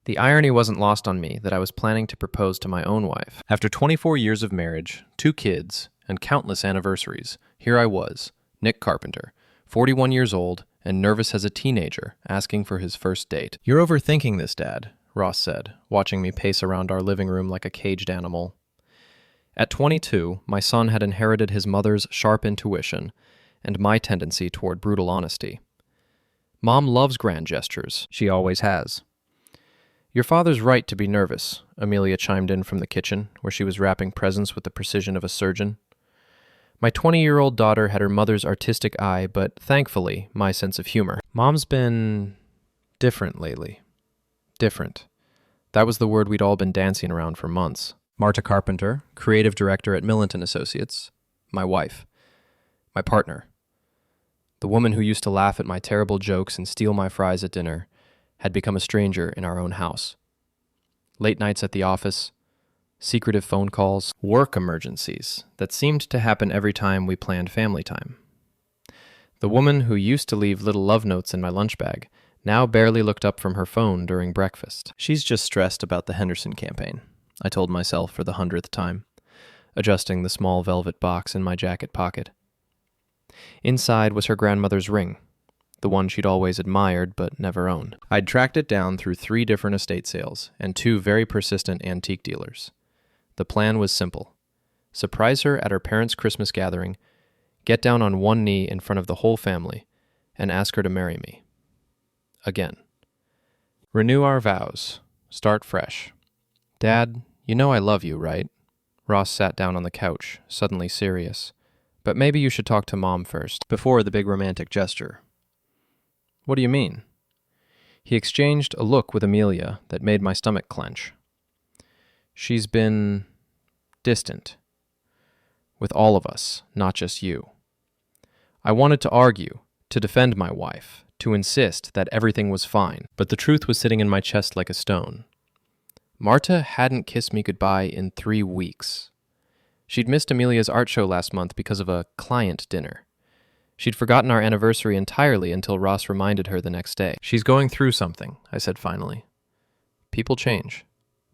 The irony wasn't lost on me that I was planning to propose to my own wife. After 24 years of marriage, 2 kids, and countless anniversaries, here I was, Nick Carpenter, 41 years old, and nervous as a teenager, asking for his first date. "You're overthinking this, Dad," Ross said, watching me pace around our living room like a caged animal. At 22, my son had inherited his mother's sharp intuition and my tendency toward brutal honesty. Mom loves grand gestures. She always has. "Your father's right to be nervous," Amelia chimed in from the kitchen, where she was wrapping presents with the precision of a surgeon. My 20-year-old daughter had her mother's artistic eye, but thankfully, my sense of humor. "Mom's been different lately." Different. That was the word we'd all been dancing around for months. Marta Carpenter, creative director at Millenton Associates, my wife, my partner. The woman who used to laugh at my terrible jokes and steal my fries at dinner had become a stranger in our own house. Late nights at the office, secretive phone calls, work emergencies that seemed to happen every time we planned family time. The woman who used to leave little love notes in my lunch bag now barely looked up from her phone during breakfast. "She's just stressed about the Henderson campaign," I told myself for the 100th time, adjusting the small velvet box in my jacket pocket. Inside was her grandmother's ring, the one she'd always admired but never owned. I'd tracked it down through 3 different estate sales and 2 very persistent antique dealers. The plan was simple. Surprise her at her parents' Christmas gathering, get down on one knee in front of the whole family, and ask her to marry me. Again. Renew our vows. Start fresh. "Dad, you know I love you, right?" Ross sat down on the couch, suddenly serious. "But maybe you should talk to Mom first, before the big romantic gesture." "What do you mean?" He exchanged a look with Amelia that made my stomach clench. "She's been distant. With all of us, not just you." I wanted to argue, to defend my wife, to insist that everything was fine, but the truth was sitting in my chest like a stone. Marta hadn't kissed me goodbye in 3 weeks. She'd missed Amelia's art show last month because of a client dinner. She'd forgotten our anniversary entirely until Ross reminded her the next day. "She's going through something," I said finally. "People change.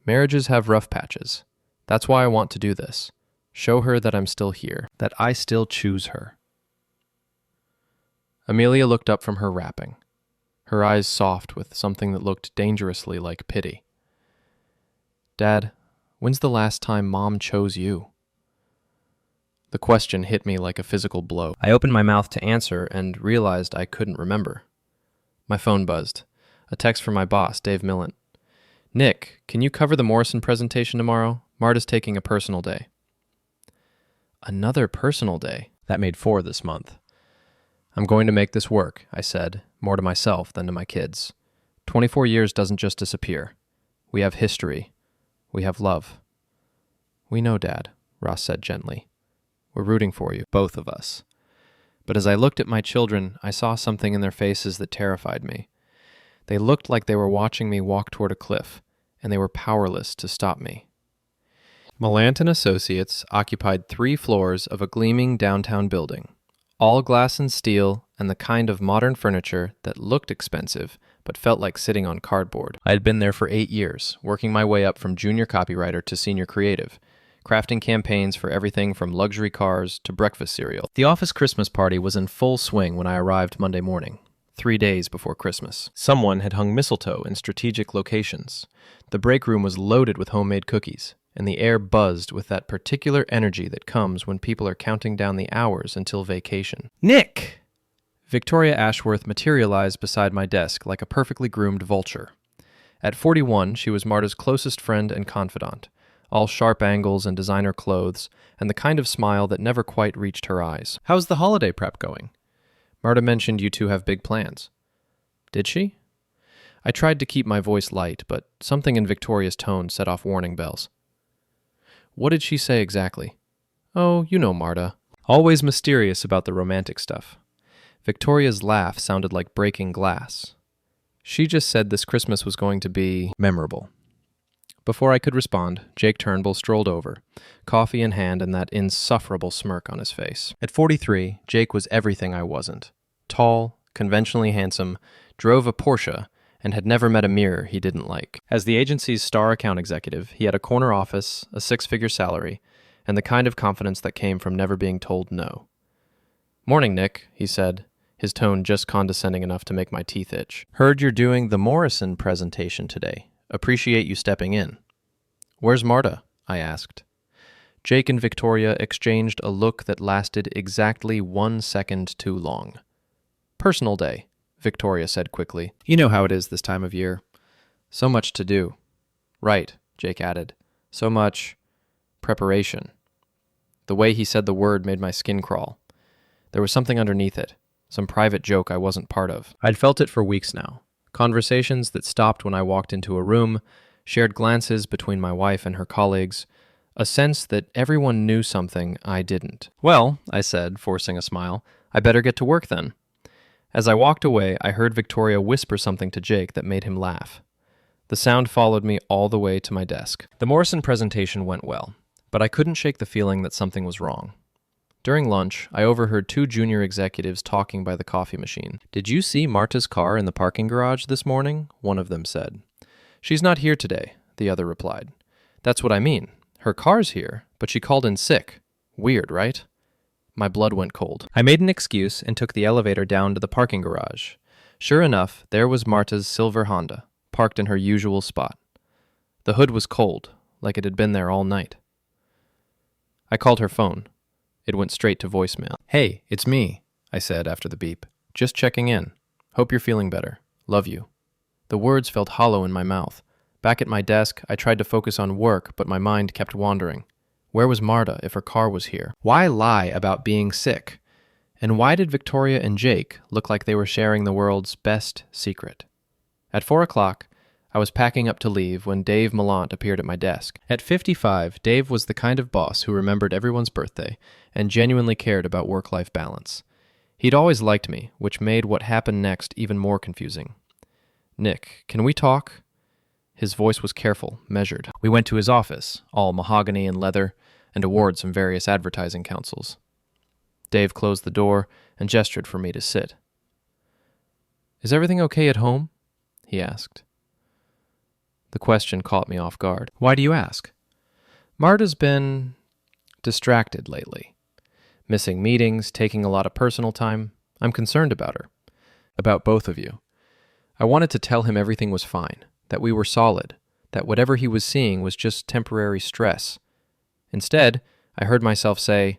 Marriages have rough patches. That's why I want to do this. Show her that I'm still here, that I still choose her." Amelia looked up from her wrapping, her eyes soft with something that looked dangerously like pity. "Dad, when's the last time Mom chose you?" The question hit me like a physical blow. I opened my mouth to answer and realized I couldn't remember. My phone buzzed. A text from my boss, Dave Millant. "Nick, can you cover the Morrison presentation tomorrow? Marta's taking a personal day." Another personal day? That made 4 this month. "I'm going to make this work," I said, more to myself than to my kids. 24 years doesn't just disappear. We have history. We have love. "We know, Dad," Ross said gently. "We're rooting for you, both of us." But as I looked at my children, I saw something in their faces that terrified me. They looked like they were watching me walk toward a cliff, and they were powerless to stop me. Millenton Associates occupied 3 floors of a gleaming downtown building, all glass and steel and the kind of modern furniture that looked expensive but felt like sitting on cardboard. I had been there for 8 years, working my way up from junior copywriter to senior creative, crafting campaigns for everything from luxury cars to breakfast cereal. The office Christmas party was in full swing when I arrived Monday morning, 3 days before Christmas. Someone had hung mistletoe in strategic locations. The break room was loaded with homemade cookies, and the air buzzed with that particular energy that comes when people are counting down the hours until vacation. "Nick!" Victoria Ashworth materialized beside my desk like a perfectly groomed vulture. At 41, she was Marta's closest friend and confidant, all sharp angles and designer clothes, and the kind of smile that never quite reached her eyes. "How's the holiday prep going? Marta mentioned you 2 have big plans." Did she? I tried to keep my voice light, but something in Victoria's tone set off warning bells. "What did she say exactly?" "Oh, you know Marta. Always mysterious about the romantic stuff." Victoria's laugh sounded like breaking glass. "She just said this Christmas was going to be memorable." Before I could respond, Jake Turnbull strolled over, coffee in hand and that insufferable smirk on his face. At 43, Jake was everything I wasn't. Tall, conventionally handsome, drove a Porsche, and had never met a mirror he didn't like. As the agency's star account executive, he had a corner office, a six-figure salary, and the kind of confidence that came from never being told no. "Morning, Nick," he said, his tone just condescending enough to make my teeth itch. "Heard you're doing the Morrison presentation today. Appreciate you stepping in." "Where's Marta?" I asked. Jake and Victoria exchanged a look that lasted exactly 1 second too long. "Personal day," Victoria said quickly. "You know how it is this time of year. So much to do." "Right," Jake added. "So much preparation." The way he said the word made my skin crawl. There was something underneath it, some private joke I wasn't part of. I'd felt it for weeks now. Conversations that stopped when I walked into a room, shared glances between my wife and her colleagues, a sense that everyone knew something I didn't. "Well," I said, forcing a smile, "I better get to work then." As I walked away, I heard Victoria whisper something to Jake that made him laugh. The sound followed me all the way to my desk. The Morrison presentation went well, but I couldn't shake the feeling that something was wrong. During lunch, I overheard two junior executives talking by the coffee machine. "Did you see Marta's car in the parking garage this morning?" one of them said. "She's not here today," the other replied. "That's what I mean. Her car's here, but she called in sick. Weird, right?" My blood went cold. I made an excuse and took the elevator down to the parking garage. Sure enough, there was Marta's silver Honda, parked in her usual spot. The hood was cold, like it had been there all night. I called her phone. It went straight to voicemail. "Hey, it's me," I said after the beep. "Just checking in. Hope you're feeling better. Love you." The words felt hollow in my mouth. Back at my desk, I tried to focus on work, but my mind kept wandering. Where was Marta if her car was here? Why lie about being sick? And why did Victoria and Jake look like they were sharing the world's best secret? At 4 o'clock, I was packing up to leave when Dave Millant appeared at my desk. At 55, Dave was the kind of boss who remembered everyone's birthday and genuinely cared about work-life balance. He'd always liked me, which made what happened next even more confusing. "Nick, can we talk?" His voice was careful, measured. We went to his office, all mahogany and leather, and awards from various advertising councils. Dave closed the door and gestured for me to sit. "Is everything okay at home?" he asked. The question caught me off guard. "Why do you ask?" "Marta's been distracted lately. Missing meetings, taking a lot of personal time. I'm concerned about her. About both of you. I wanted to tell him everything was fine, that we were solid, that whatever he was seeing was just temporary stress. Instead, I heard myself say,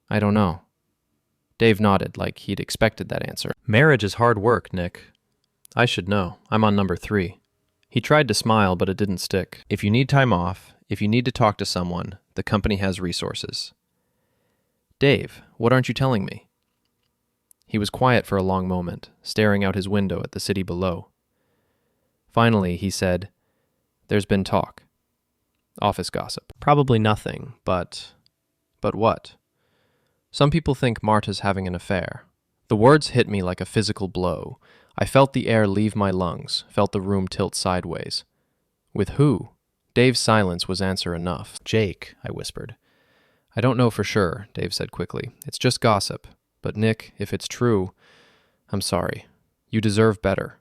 "I don't know." Dave nodded like he'd expected that answer. "Marriage is hard work, Nick. I should know. I'm on number 3. He tried to smile, but it didn't stick. "If you need time off, if you need to talk to someone, the company has resources." "Dave, what aren't you telling me?" He was quiet for a long moment, staring out his window at the city below. Finally, he said, "There's been talk. Office gossip. Probably nothing, but what? Some people think Marta's having an affair." The words hit me like a physical blow. I felt the air leave my lungs, felt the room tilt sideways. "With who?" Dave's silence was answer enough. "Jake," I whispered. "I don't know for sure," Dave said quickly. "It's just gossip. But Nick, if it's true, I'm sorry. You deserve better."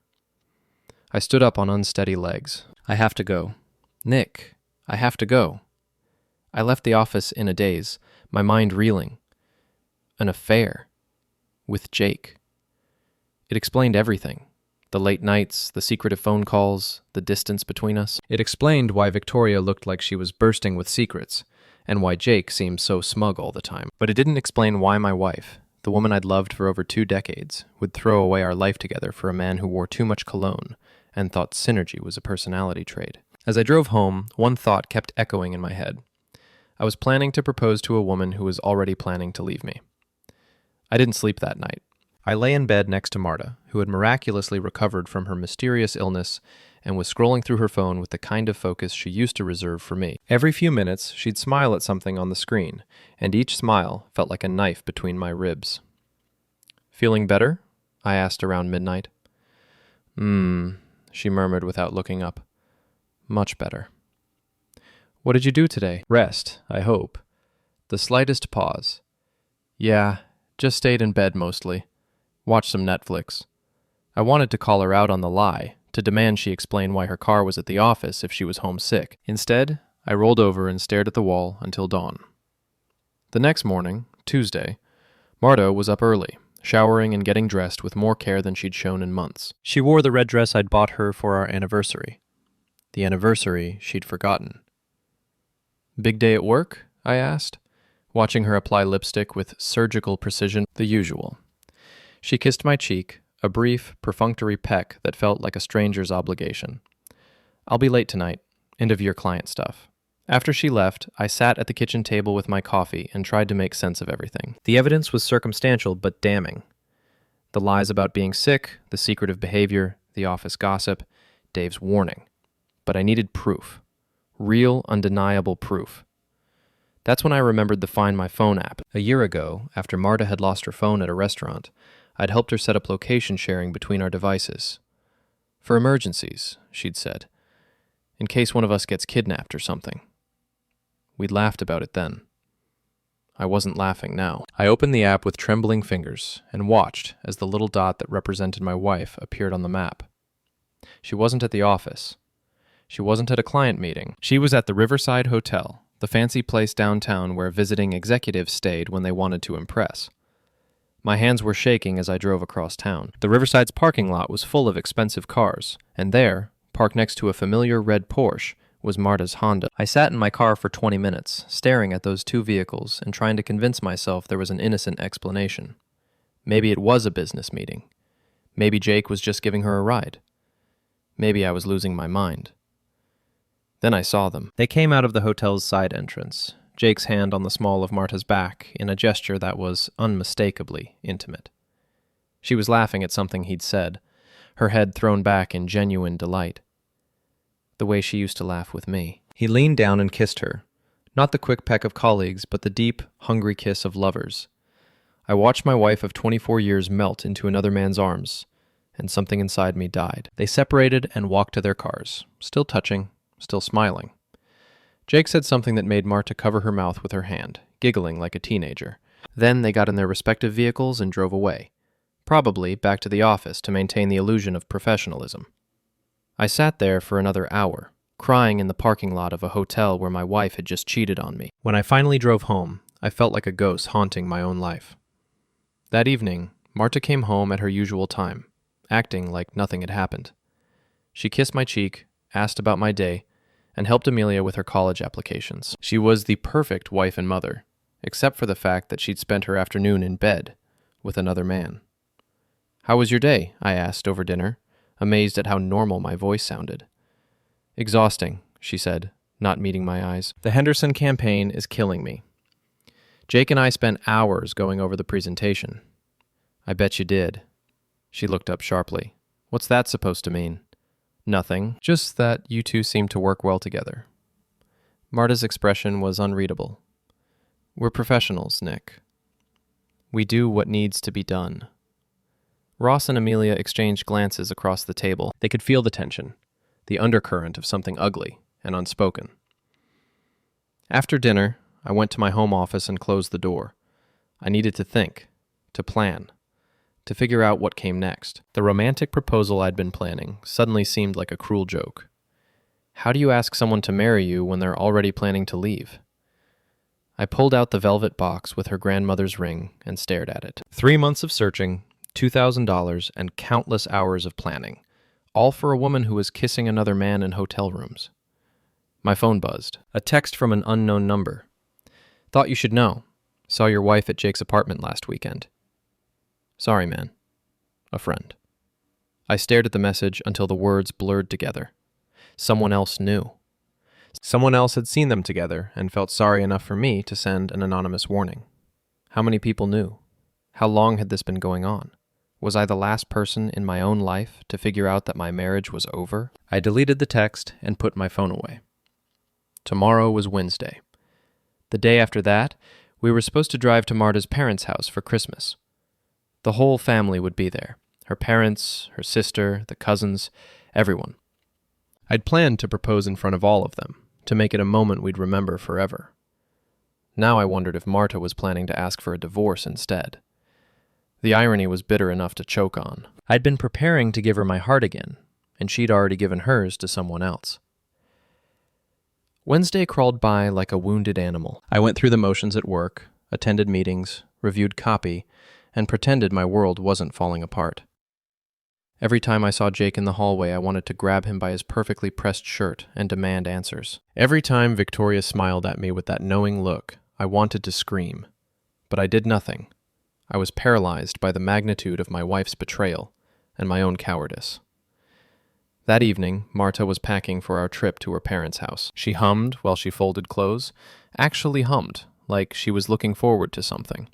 I stood up on unsteady legs. "I have to go." "Nick, I have to go." I left the office in a daze, my mind reeling. An affair. With Jake. It explained everything. The late nights, the secretive phone calls, the distance between us. It explained why Victoria looked like she was bursting with secrets, and why Jake seemed so smug all the time. But it didn't explain why my wife, the woman I'd loved for over 2 decades, would throw away our life together for a man who wore too much cologne and thought synergy was a personality trait. As I drove home, one thought kept echoing in my head. I was planning to propose to a woman who was already planning to leave me. I didn't sleep that night. I lay in bed next to Marta, who had miraculously recovered from her mysterious illness and was scrolling through her phone with the kind of focus she used to reserve for me. Every few minutes, she'd smile at something on the screen, and each smile felt like a knife between my ribs. "Feeling better?" I asked around midnight. She murmured without looking up. "Much better." "What did you do today?" "Rest, I hope." The slightest pause. "Yeah, just stayed in bed mostly. Watched some Netflix." I wanted to call her out on the lie, to to demand she explain why her car was at the office if she was homesick. Instead, I rolled over and stared at the wall until dawn. The next morning, Tuesday, Marta was up early, showering and getting dressed with more care than she'd shown in months. She wore the red dress I'd bought her for our anniversary. The anniversary she'd forgotten. "Big day at work?" I asked, watching her apply lipstick with surgical precision, the usual. She kissed my cheek, a brief, perfunctory peck that felt like a stranger's obligation. "I'll be late tonight. End of year client stuff." After she left, I sat at the kitchen table with my coffee and tried to make sense of everything. The evidence was circumstantial but damning. The lies about being sick, the secretive behavior, the office gossip, Dave's warning. But I needed proof. Real, undeniable proof. That's when I remembered the Find My Phone app. A year ago, after Marta had lost her phone at a restaurant, I'd helped her set up location sharing between our devices. "For emergencies," she'd said. "In case one of us gets kidnapped or something." We'd laughed about it then. I wasn't laughing now. I opened the app with trembling fingers and watched as the little dot that represented my wife appeared on the map. She wasn't at the office. She wasn't at a client meeting. She was at the Riverside Hotel, the fancy place downtown where visiting executives stayed when they wanted to impress. My hands were shaking as I drove across town. The Riverside's parking lot was full of expensive cars, and there, parked next to a familiar red Porsche, was Marta's Honda. I sat in my car for 20 minutes, staring at those two vehicles and trying to convince myself there was an innocent explanation. Maybe it was a business meeting. Maybe Jake was just giving her a ride. Maybe I was losing my mind. Then I saw them. They came out of the hotel's side entrance, Jake's hand on the small of Marta's back in a gesture that was unmistakably intimate. She was laughing at something he'd said, her head thrown back in genuine delight. The way she used to laugh with me. He leaned down and kissed her, not the quick peck of colleagues, but the deep, hungry kiss of lovers. I watched my wife of 24 years melt into another man's arms, and something inside me died. They separated and walked to their cars, still touching, still smiling. Jake said something that made Marta cover her mouth with her hand, giggling like a teenager. Then they got in their respective vehicles and drove away, probably back to the office to maintain the illusion of professionalism. I sat there for another hour, crying in the parking lot of a hotel where my wife had just cheated on me. When I finally drove home, I felt like a ghost haunting my own life. That evening, Marta came home at her usual time, acting like nothing had happened. She kissed my cheek, asked about my day, and helped Amelia with her college applications. She was the perfect wife and mother, except for the fact that she'd spent her afternoon in bed with another man. "How was your day?" I asked over dinner, amazed at how normal my voice sounded. "Exhausting," she said, not meeting my eyes. "The Henderson campaign is killing me. Jake and I spent hours going over the presentation." "I bet you did." She looked up sharply. "What's that supposed to mean?" "Nothing, just that you two seem to work well together." Marta's expression was unreadable. "We're professionals, Nick. We do what needs to be done." Ross and Amelia exchanged glances across the table. They could feel the tension, the undercurrent of something ugly and unspoken. After dinner, I went to my home office and closed the door. I needed to think, to plan, to figure out what came next. The romantic proposal I'd been planning suddenly seemed like a cruel joke. How do you ask someone to marry you when they're already planning to leave? I pulled out the velvet box with her grandmother's ring and stared at it. 3 months of searching, $2,000, and countless hours of planning, all for a woman who was kissing another man in hotel rooms. My phone buzzed. A text from an unknown number. "Thought you should know. Saw your wife at Jake's apartment last weekend. Sorry, man. A friend." I stared at the message until the words blurred together. Someone else knew. Someone else had seen them together and felt sorry enough for me to send an anonymous warning. How many people knew? How long had this been going on? Was I the last person in my own life to figure out that my marriage was over? I deleted the text and put my phone away. Tomorrow was Wednesday. The day after that, we were supposed to drive to Marta's parents' house for Christmas. The whole family would be there. Her parents, her sister, the cousins, everyone. I'd planned to propose in front of all of them, to make it a moment we'd remember forever. Now I wondered if Marta was planning to ask for a divorce instead. The irony was bitter enough to choke on. I'd been preparing to give her my heart again, and she'd already given hers to someone else. Wednesday crawled by like a wounded animal. I went through the motions at work, attended meetings, reviewed copy, and pretended my world wasn't falling apart. Every time I saw Jake in the hallway, I wanted to grab him by his perfectly pressed shirt and demand answers. Every time Victoria smiled at me with that knowing look, I wanted to scream. But I did nothing. I was paralyzed by the magnitude of my wife's betrayal and my own cowardice. That evening, Marta was packing for our trip to her parents' house. She hummed while she folded clothes, actually hummed, like she was looking forward to something.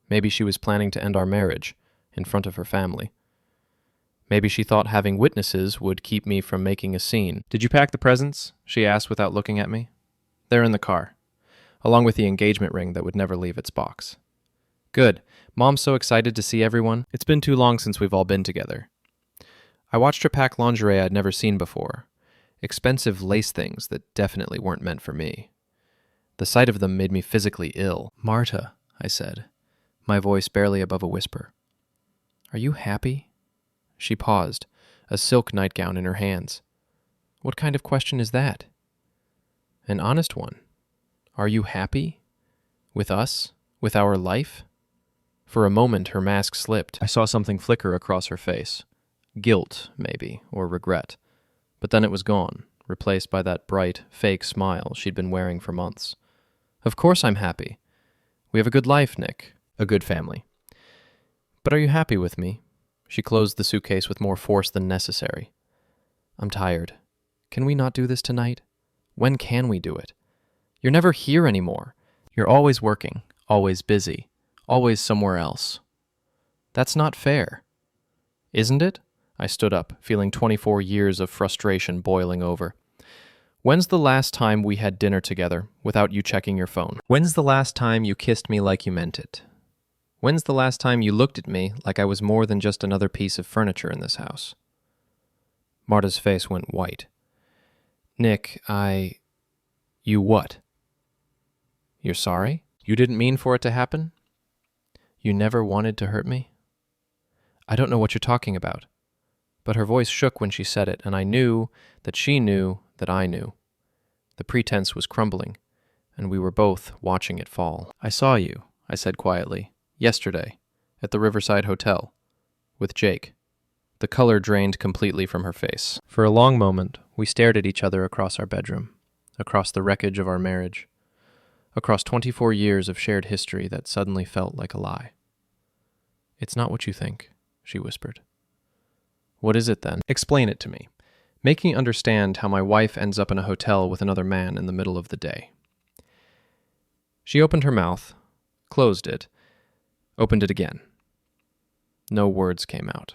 Maybe she was planning to end our marriage in front of her family. Maybe she thought having witnesses would keep me from making a scene. "Did you pack the presents?" she asked without looking at me. "They're in the car, along with the engagement ring that would never leave its box." "Good. Mom's so excited to see everyone. It's been too long since we've all been together." I watched her pack lingerie I'd never seen before. Expensive lace things that definitely weren't meant for me. The sight of them made me physically ill. "Marta," I said, my voice barely above a whisper. "Are you happy?" She paused, a silk nightgown in her hands. "What kind of question is that?" "An honest one. Are you happy? With us? With our life?" For a moment, her mask slipped. I saw something flicker across her face. Guilt, maybe, or regret. But then it was gone, replaced by that bright, fake smile she'd been wearing for months. "Of course I'm happy. We have a good life, Nick. A good family. But are you happy with me?" She closed the suitcase with more force than necessary. "I'm tired. Can we not do this tonight? When can we do it? You're never here anymore. You're always working, always busy, always somewhere else. That's not fair. Isn't it?" I stood up, feeling 24 years of frustration boiling over. "When's the last time we had dinner together without you checking your phone? When's the last time you kissed me like you meant it? When's the last time you looked at me like I was more than just another piece of furniture in this house?" Marta's face went white. "Nick, You what? You're sorry? You didn't mean for it to happen? You never wanted to hurt me?" "I don't know what you're talking about." But her voice shook when she said it, and I knew that she knew that I knew. The pretense was crumbling, and we were both watching it fall. "I saw you," I said quietly, "yesterday, at the Riverside Hotel, with Jake." The color drained completely from her face. For a long moment, we stared at each other across our bedroom, across the wreckage of our marriage, across 24 years of shared history that suddenly felt like a lie. "It's not what you think," she whispered. "What is it then? Explain it to me. Make me understand how my wife ends up in a hotel with another man in the middle of the day." She opened her mouth, closed it, opened it again. No words came out.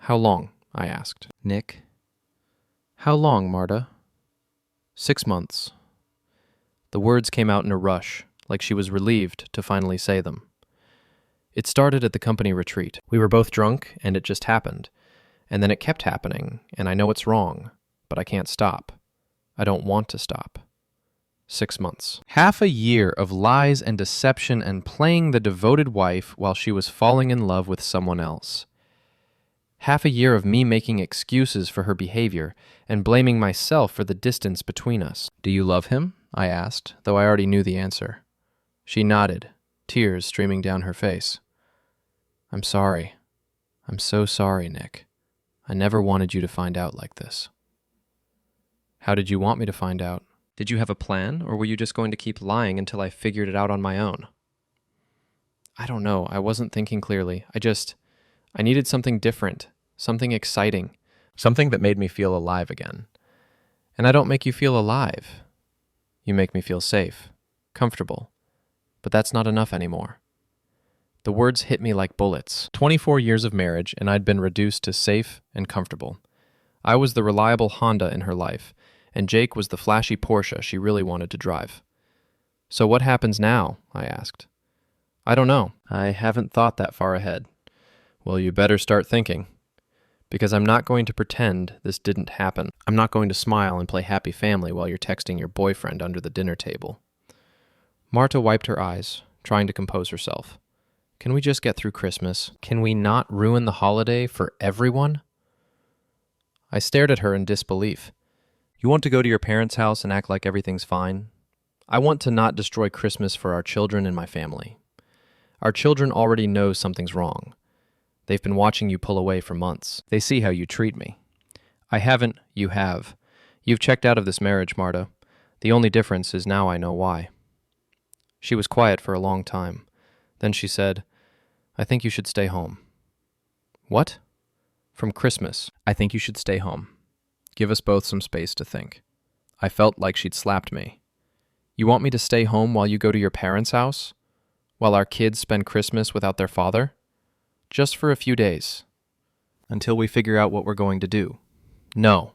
"How long?" I asked. "Nick?" "How long, Marta?" 6 months. The words came out in a rush, like she was relieved to finally say them. It started at the company retreat. We were both drunk, and it just happened. And then it kept happening, and I know it's wrong, but I can't stop. I don't want to stop. 6 months. Half a year of lies and deception and playing the devoted wife while she was falling in love with someone else. Half a year of me making excuses for her behavior and blaming myself for the distance between us. "Do you love him?" I asked, though I already knew the answer. She nodded, tears streaming down her face. "I'm sorry. I'm so sorry, Nick. I never wanted you to find out like this." "How did you want me to find out? Did you have a plan, or were you just going to keep lying until I figured it out on my own?" "I don't know. I wasn't thinking clearly. I needed something different, something exciting, something that made me feel alive again. And I don't make you feel alive. You make me feel safe, comfortable. But that's not enough anymore." The words hit me like bullets. 24 years of marriage, and I'd been reduced to safe and comfortable. I was the reliable Honda in her life, and Jake was the flashy Porsche she really wanted to drive. "So what happens now?" I asked. "I don't know. I haven't thought that far ahead." "Well, you better start thinking. Because I'm not going to pretend this didn't happen. I'm not going to smile and play happy family while you're texting your boyfriend under the dinner table." Marta wiped her eyes, trying to compose herself. "Can we just get through Christmas? Can we not ruin the holiday for everyone?" I stared at her in disbelief. You want to go to your parents' house and act like everything's fine? I want to not destroy Christmas for our children and my family. Our children already know something's wrong. They've been watching you pull away for months. They see how you treat me. I haven't, you have. You've checked out of this marriage, Marta. The only difference is now I know why. She was quiet for a long time. Then she said, I think you should stay home. What? From Christmas. I think you should stay home. Give us both some space to think. I felt like she'd slapped me. You want me to stay home while you go to your parents' house? While our kids spend Christmas without their father? Just for a few days. Until we figure out what we're going to do. No.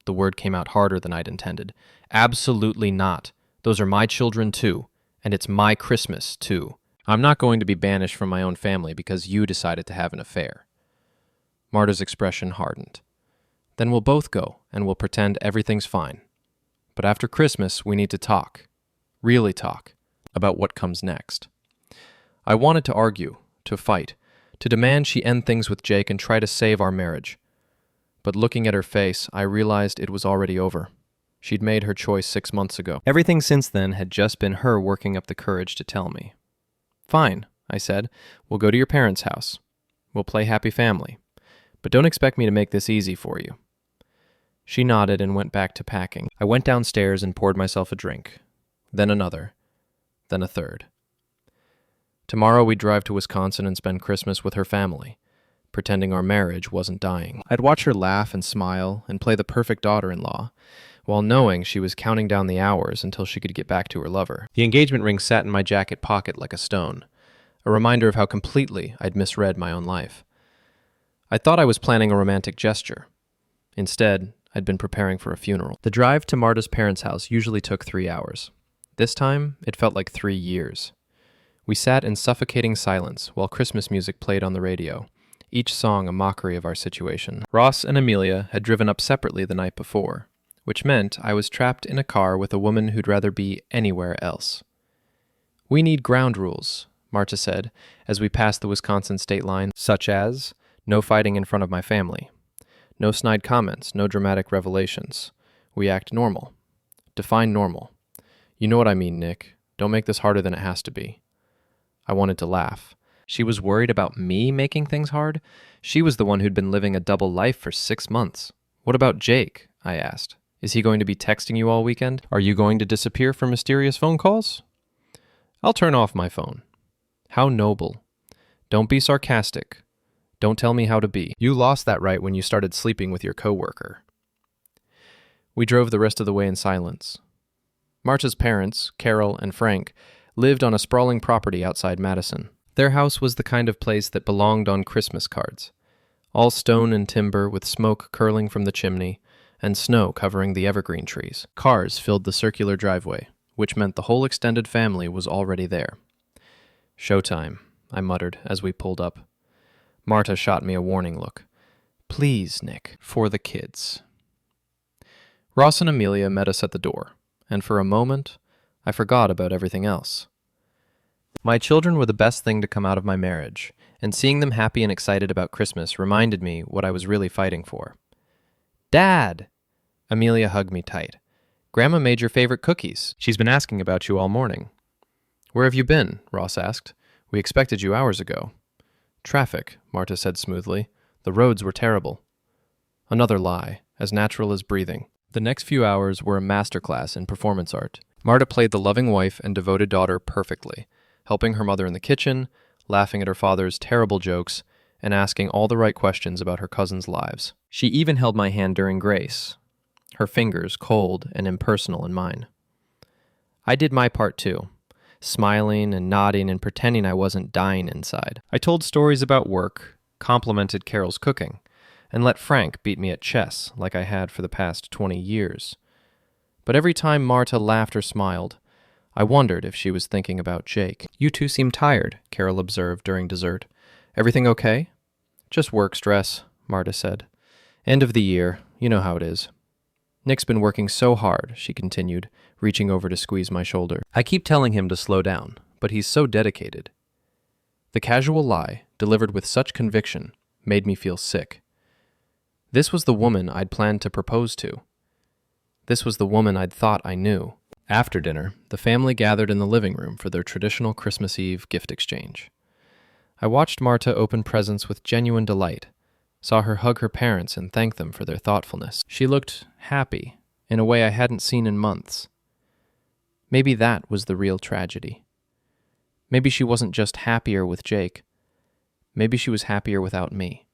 The word came out harder than I'd intended. Absolutely not. Those are my children too, and it's my Christmas too. I'm not going to be banished from my own family because you decided to have an affair. Marta's expression hardened. Then we'll both go, and we'll pretend everything's fine. But after Christmas, we need to talk. Really talk. About what comes next. I wanted to argue, to fight, to demand she end things with Jake and try to save our marriage. But looking at her face, I realized it was already over. She'd made her choice 6 months ago. Everything since then had just been her working up the courage to tell me. Fine, I said. We'll go to your parents' house. We'll play happy family. But don't expect me to make this easy for you. She nodded and went back to packing. I went downstairs and poured myself a drink. Then another. Then a third. Tomorrow we'd drive to Wisconsin and spend Christmas with her family, pretending our marriage wasn't dying. I'd watch her laugh and smile and play the perfect daughter-in-law, while knowing she was counting down the hours until she could get back to her lover. The engagement ring sat in my jacket pocket like a stone, a reminder of how completely I'd misread my own life. I thought I was planning a romantic gesture. Instead, I'd been preparing for a funeral. The drive to Marta's parents' house usually took 3 hours. This time, it felt like 3 years. We sat in suffocating silence while Christmas music played on the radio, each song a mockery of our situation. Ross and Amelia had driven up separately the night before, which meant I was trapped in a car with a woman who'd rather be anywhere else. We need ground rules, Marta said, as we passed the Wisconsin state line, such as no fighting in front of my family, no snide comments, no dramatic revelations. We act normal. Define normal. You know what I mean, Nick. Don't make this harder than it has to be. I wanted to laugh. She was worried about me making things hard? She was the one who'd been living a double life for 6 months. What about Jake? I asked. Is he going to be texting you all weekend? Are you going to disappear for mysterious phone calls? I'll turn off my phone. How noble. Don't be sarcastic. Don't tell me how to be. You lost that right when you started sleeping with your coworker. We drove the rest of the way in silence. Marta's parents, Carol and Frank, lived on a sprawling property outside Madison. Their house was the kind of place that belonged on Christmas cards. All stone and timber with smoke curling from the chimney and snow covering the evergreen trees. Cars filled the circular driveway, which meant the whole extended family was already there. Showtime, I muttered as we pulled up. Marta shot me a warning look. Please, Nick, for the kids. Ross and Amelia met us at the door, and for a moment, I forgot about everything else. My children were the best thing to come out of my marriage, and seeing them happy and excited about Christmas reminded me what I was really fighting for. Dad! Amelia hugged me tight. Grandma made your favorite cookies. She's been asking about you all morning. Where have you been? Ross asked. We expected you hours ago. Traffic, Marta said smoothly. The roads were terrible. Another lie, as natural as breathing. The next few hours were a masterclass in performance art. Marta played the loving wife and devoted daughter perfectly, helping her mother in the kitchen, laughing at her father's terrible jokes, and asking all the right questions about her cousins' lives. She even held my hand during grace, her fingers cold and impersonal in mine. I did my part too, smiling and nodding and pretending I wasn't dying inside. I told stories about work, complimented Carol's cooking, and let Frank beat me at chess like I had for the past 20 years. But every time Marta laughed or smiled, I wondered if she was thinking about Jake. You two seem tired, Carol observed during dessert. Everything okay? Just work stress, Marta said. End of the year, you know how it is. Nick's been working so hard, she continued, reaching over to squeeze my shoulder. I keep telling him to slow down, but he's so dedicated. The casual lie, delivered with such conviction, made me feel sick. This was the woman I'd planned to propose to. This was the woman I'd thought I knew. After dinner, the family gathered in the living room for their traditional Christmas Eve gift exchange. I watched Marta open presents with genuine delight, saw her hug her parents and thank them for their thoughtfulness. She looked happy, in a way I hadn't seen in months. Maybe that was the real tragedy. Maybe she wasn't just happier with Jake. Maybe she was happier without me.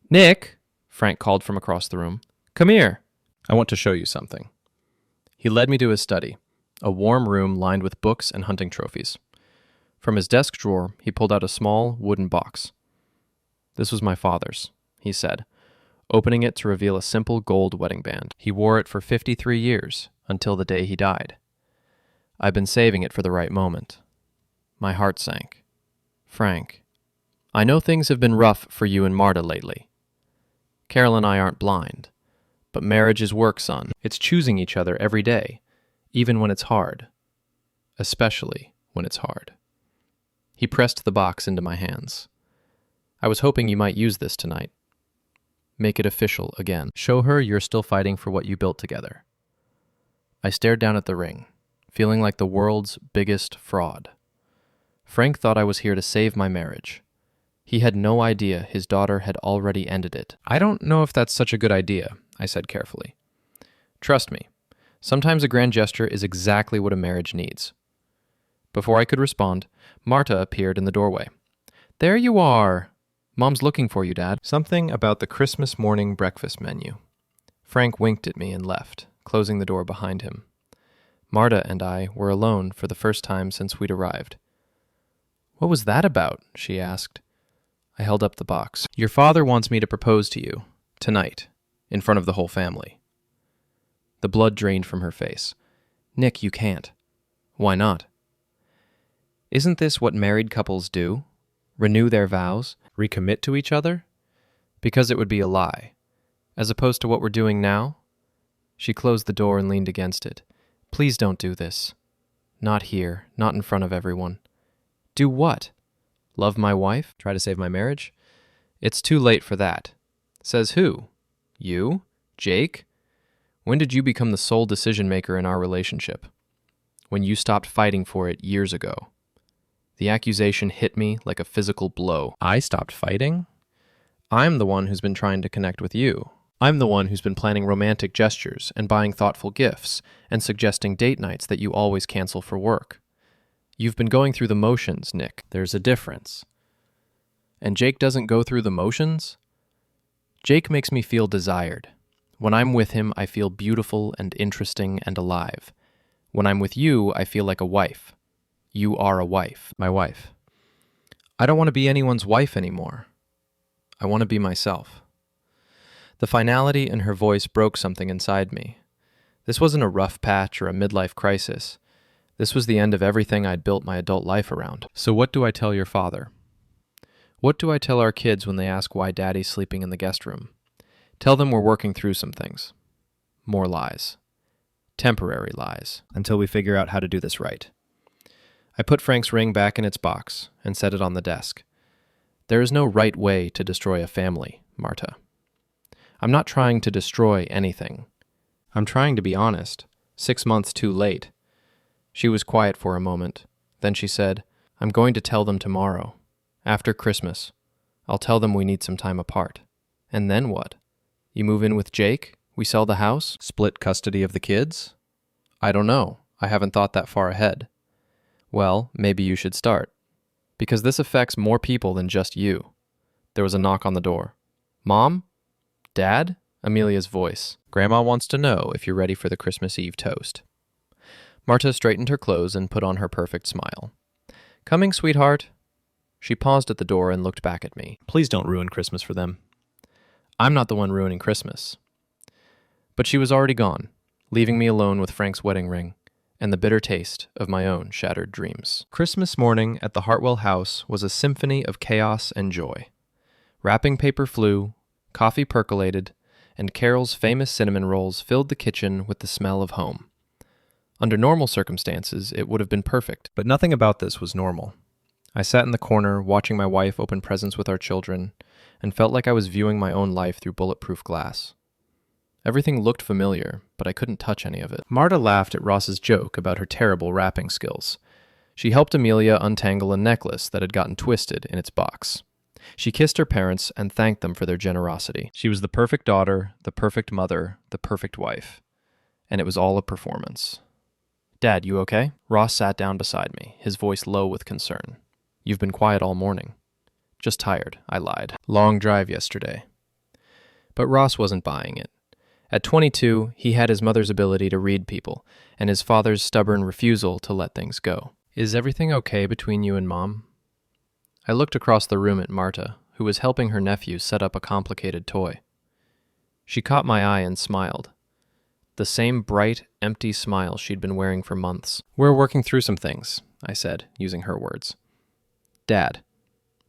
"Nick," Frank called from across the room. "Come here. I want to show you something." He led me to his study, a warm room lined with books and hunting trophies. From his desk drawer, he pulled out a small wooden box. "This was my father's," he said, opening it to reveal a simple gold wedding band. He wore it for 53 years, until the day he died. I've been saving it for the right moment. My heart sank. "Frank, I know things have been rough for you and Marta lately. Carol and I aren't blind, but marriage is work, son. It's choosing each other every day, even when it's hard. Especially when it's hard." He pressed the box into my hands. "I was hoping you might use this tonight. Make it official again. Show her you're still fighting for what you built together." I stared down at the ring, feeling like the world's biggest fraud. Frank thought I was here to save my marriage. He had no idea his daughter had already ended it. "I don't know if that's such a good idea," I said carefully. "Trust me, sometimes a grand gesture is exactly what a marriage needs." Before I could respond, Marta appeared in the doorway. "There you are. Mom's looking for you, Dad." Something about the Christmas morning breakfast menu. Frank winked at me and left, closing the door behind him. Marta and I were alone for the first time since we'd arrived. "What was that about?" she asked. I held up the box. "Your father wants me to propose to you, tonight, in front of the whole family." The blood drained from her face. "Nick, you can't." "Why not?" "Isn't this what married couples do? Renew their vows? Recommit to each other?" "Because it would be a lie. As opposed to what we're doing now?" She closed the door and leaned against it. "Please don't do this. Not here, not in front of everyone." "Do what? Love my wife? Try to save my marriage?" "It's too late for that." "Says who? You? Jake? When did you become the sole decision-maker in our relationship?" "When you stopped fighting for it years ago." The accusation hit me like a physical blow. I stopped fighting? I'm the one who's been trying to connect with you. I'm the one who's been planning romantic gestures and buying thoughtful gifts and suggesting date nights that you always cancel for work. You've been going through the motions, Nick. There's a difference. And Jake doesn't go through the motions? Jake makes me feel desired. When I'm with him, I feel beautiful and interesting and alive. When I'm with you, I feel like a wife. You are a wife. My wife. I don't want to be anyone's wife anymore. I want to be myself. The finality in her voice broke something inside me. This wasn't a rough patch or a midlife crisis. This was the end of everything I'd built my adult life around. "So what do I tell your father? What do I tell our kids when they ask why Daddy's sleeping in the guest room? Tell them we're working through some things. More lies. Temporary lies. Until we figure out how to do this right." I put Frank's ring back in its box and set it on the desk. There is no right way to destroy a family, Marta. I'm not trying to destroy anything. I'm trying to be honest. 6 months too late. She was quiet for a moment. Then she said, "I'm going to tell them tomorrow. After Christmas. I'll tell them we need some time apart." "And then what? You move in with Jake? We sell the house? Split custody of the kids?" "I don't know. I haven't thought that far ahead." "Well, maybe you should start. Because this affects more people than just you." There was a knock on the door. "Mom? Dad?" Amelia's voice. "Grandma wants to know if you're ready for the Christmas Eve toast." Marta straightened her clothes and put on her perfect smile. "Coming, sweetheart." She paused at the door and looked back at me. "Please don't ruin Christmas for them." I'm not the one ruining Christmas. But she was already gone, leaving me alone with Frank's wedding ring and the bitter taste of my own shattered dreams. Christmas morning at the Hartwell house was a symphony of chaos and joy. Wrapping paper flew, coffee percolated, and Carol's famous cinnamon rolls filled the kitchen with the smell of home. Under normal circumstances, it would have been perfect, but nothing about this was normal. I sat in the corner, watching my wife open presents with our children, and felt like I was viewing my own life through bulletproof glass. Everything looked familiar, but I couldn't touch any of it. Marta laughed at Ross's joke about her terrible wrapping skills. She helped Amelia untangle a necklace that had gotten twisted in its box. She kissed her parents and thanked them for their generosity. She was the perfect daughter, the perfect mother, the perfect wife. And it was all a performance. "Dad, you okay?" Ross sat down beside me, his voice low with concern. "You've been quiet all morning." "Just tired," I lied. "Long drive yesterday." But Ross wasn't buying it. At 22, he had his mother's ability to read people, and his father's stubborn refusal to let things go. "Is everything okay between you and Mom?" I looked across the room at Marta, who was helping her nephew set up a complicated toy. She caught my eye and smiled. The same bright, empty smile she'd been wearing for months. "We're working through some things," I said, using her words. "Dad,"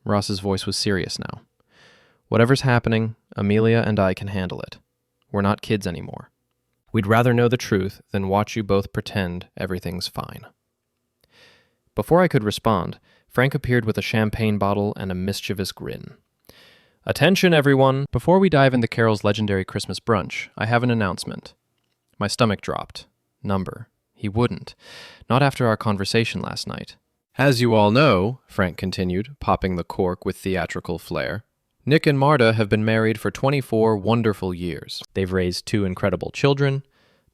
Ross's voice was serious now. "Whatever's happening, Amelia and I can handle it. We're not kids anymore. We'd rather know the truth than watch you both pretend everything's fine." Before I could respond, Frank appeared with a champagne bottle and a mischievous grin. "Attention, everyone! Before we dive into Carol's legendary Christmas brunch, I have an announcement." My stomach dropped. Number. He wouldn't. Not after our conversation last night. "As you all know," Frank continued, popping the cork with theatrical flair, "Nick and Marta have been married for 24 wonderful years. They've raised 2 incredible children,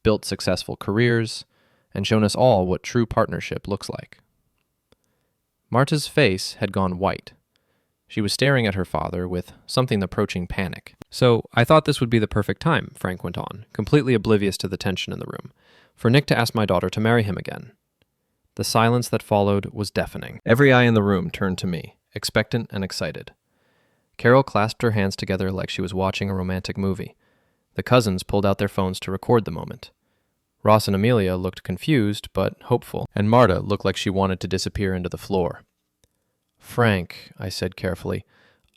built successful careers, and shown us all what true partnership looks like." Marta's face had gone white. She was staring at her father with something approaching panic. "So I thought this would be the perfect time," Frank went on, completely oblivious to the tension in the room, "for Nick to ask my daughter to marry him again." The silence that followed was deafening. Every eye in the room turned to me, expectant and excited. Carol clasped her hands together like she was watching a romantic movie. The cousins pulled out their phones to record the moment. Ross and Amelia looked confused but hopeful, and Marta looked like she wanted to disappear into the floor. "Frank," I said carefully,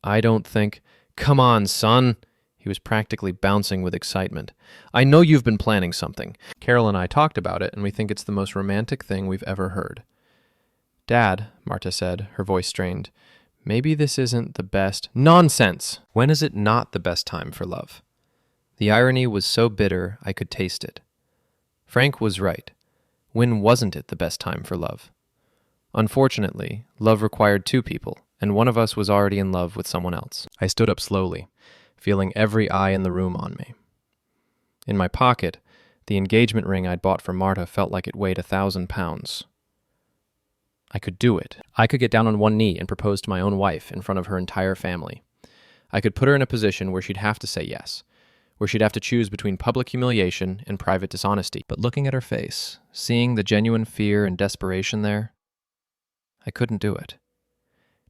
"I don't think—" "Come on, son!" He was practically bouncing with excitement. "I know you've been planning something. Carol and I talked about it, and we think it's the most romantic thing we've ever heard." "Dad," Marta said, her voice strained, "maybe this isn't the best—" "Nonsense! When is it not the best time for love?" The irony was so bitter I could taste it. Frank was right. When wasn't it the best time for love? Unfortunately, love required 2 people, and one of us was already in love with someone else. I stood up slowly, feeling every eye in the room on me. In my pocket, the engagement ring I'd bought for Marta felt like it weighed 1,000 pounds. I could do it. I could get down on one knee and propose to my own wife in front of her entire family. I could put her in a position where she'd have to say yes, where she'd have to choose between public humiliation and private dishonesty. But looking at her face, seeing the genuine fear and desperation there, I couldn't do it.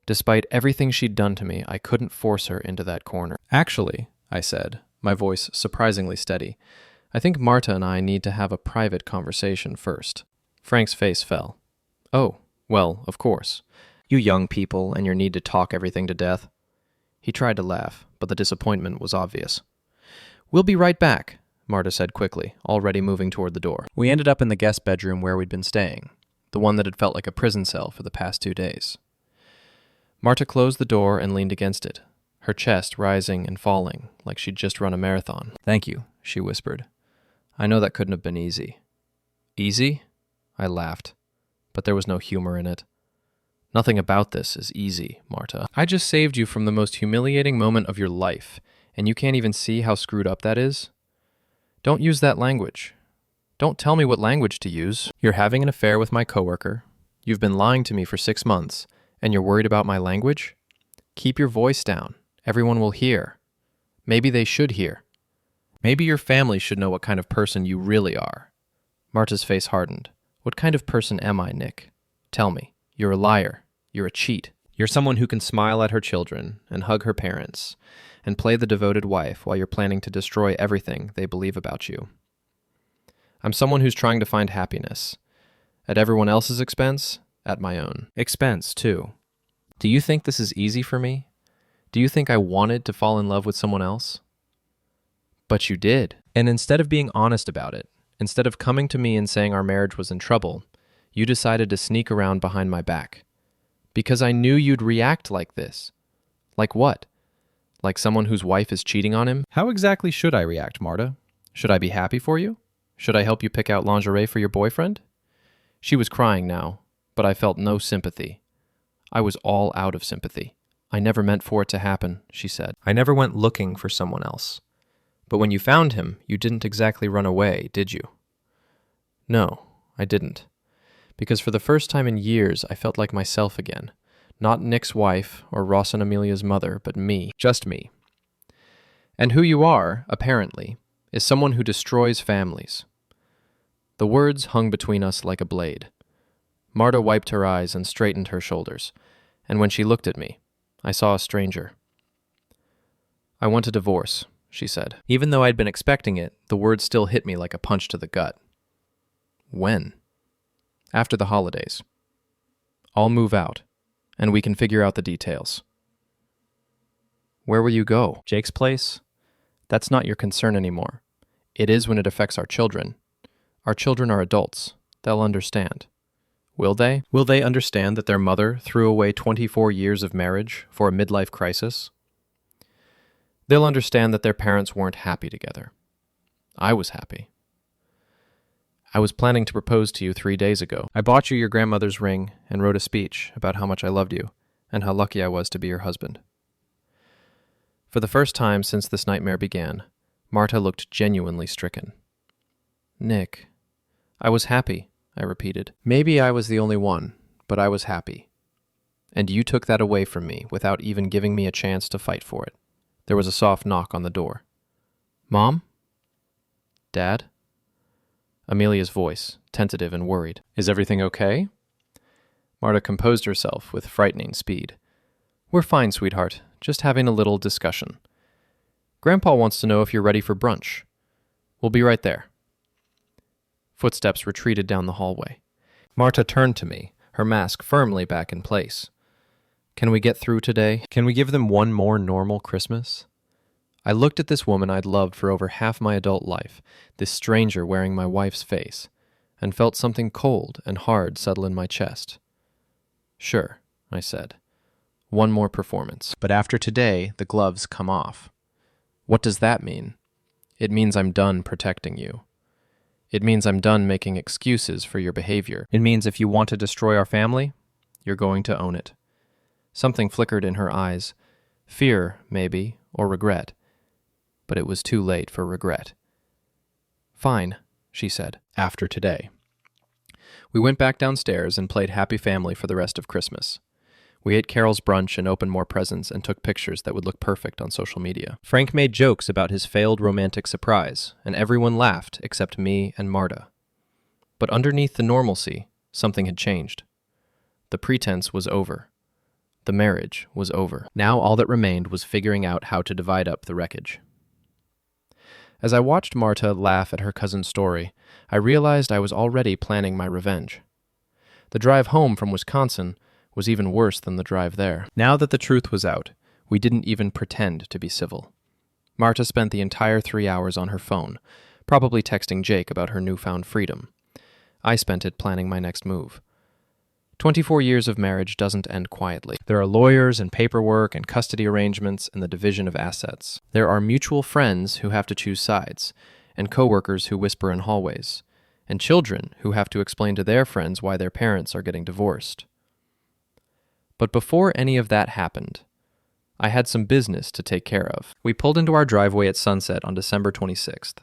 Despite everything she'd done to me, I couldn't force her into that corner. "Actually," I said, my voice surprisingly steady, "I think Marta and I need to have a private conversation first." Frank's face fell. "Oh, well, of course. You young people and your need to talk everything to death." He tried to laugh, but the disappointment was obvious. "We'll be right back," Marta said quickly, already moving toward the door. We ended up in the guest bedroom where we'd been staying, the one that had felt like a prison cell for the past 2 days. Marta closed the door and leaned against it, her chest rising and falling like she'd just run a marathon. "Thank you," she whispered. "I know that couldn't have been easy." "Easy?" I laughed, but there was no humor in it. "Nothing about this is easy, Marta. I just saved you from the most humiliating moment of your life, and you can't even see how screwed up that is? Don't use that language. Don't tell me what language to use. You're having an affair with my coworker. You've been lying to me for 6 months, and you're worried about my language? Keep your voice down. Everyone will hear. Maybe they should hear. Maybe your family should know what kind of person you really are." Marta's face hardened. "What kind of person am I, Nick? Tell me. You're a liar. You're a cheat. You're someone who can smile at her children and hug her parents and play the devoted wife while you're planning to destroy everything they believe about you. I'm someone who's trying to find happiness. At everyone else's expense, at my own. Expense, too. Do you think this is easy for me? Do you think I wanted to fall in love with someone else? But you did. And instead of being honest about it, instead of coming to me and saying our marriage was in trouble, you decided to sneak around behind my back. Because I knew you'd react like this. Like what? Like someone whose wife is cheating on him? How exactly should I react, Marta? Should I be happy for you? Should I help you pick out lingerie for your boyfriend? She was crying now, but I felt no sympathy. I was all out of sympathy. I never meant for it to happen, she said. I never went looking for someone else. But when you found him, you didn't exactly run away, did you? No, I didn't. Because for the first time in years, I felt like myself again. Not Nick's wife or Ross and Amelia's mother, but me. Just me. And who you are, apparently, is someone who destroys families. The words hung between us like a blade. Marta wiped her eyes and straightened her shoulders, and when she looked at me, I saw a stranger. I want a divorce, she said. Even though I'd been expecting it, the words still hit me like a punch to the gut. When? After the holidays. I'll move out, and we can figure out the details. Where will you go? Jake's place? That's not your concern anymore. It is when it affects our children. Our children are adults. They'll understand. Will they? Will they understand that their mother threw away 24 years of marriage for a midlife crisis? They'll understand that their parents weren't happy together. I was happy. I was planning to propose to you 3 days ago. I bought you your grandmother's ring and wrote a speech about how much I loved you and how lucky I was to be your husband. For the first time since this nightmare began, Marta looked genuinely stricken. Nick, I was happy, I repeated. Maybe I was the only one, but I was happy. And you took that away from me without even giving me a chance to fight for it. There was a soft knock on the door. Mom? Dad? Amelia's voice, tentative and worried. Is everything okay? Marta composed herself with frightening speed. We're fine, sweetheart. Just having a little discussion. Grandpa wants to know if you're ready for brunch. We'll be right there. Footsteps retreated down the hallway. Marta turned to me, her mask firmly back in place. Can we get through today? Can we give them one more normal Christmas? I looked at this woman I'd loved for over half my adult life, this stranger wearing my wife's face, and felt something cold and hard settle in my chest. Sure, I said. One more performance. But after today, the gloves come off. What does that mean? It means I'm done protecting you. It means I'm done making excuses for your behavior. It means if you want to destroy our family, you're going to own it. Something flickered in her eyes. Fear, maybe, or regret. But it was too late for regret. Fine, she said, after today. We went back downstairs and played Happy Family for the rest of Christmas. We ate Carol's brunch and opened more presents and took pictures that would look perfect on social media. Frank made jokes about his failed romantic surprise, and everyone laughed except me and Marta. But underneath the normalcy, something had changed. The pretense was over. The marriage was over. Now all that remained was figuring out how to divide up the wreckage. As I watched Marta laugh at her cousin's story, I realized I was already planning my revenge. The drive home from Wisconsin was even worse than the drive there. Now that the truth was out, we didn't even pretend to be civil. Marta spent the entire 3 hours on her phone, probably texting Jake about her newfound freedom. I spent it planning my next move. 24 years of marriage doesn't end quietly. There are lawyers and paperwork and custody arrangements and the division of assets. There are mutual friends who have to choose sides, and coworkers who whisper in hallways, and children who have to explain to their friends why their parents are getting divorced. But before any of that happened, I had some business to take care of. We pulled into our driveway at sunset on December 26th.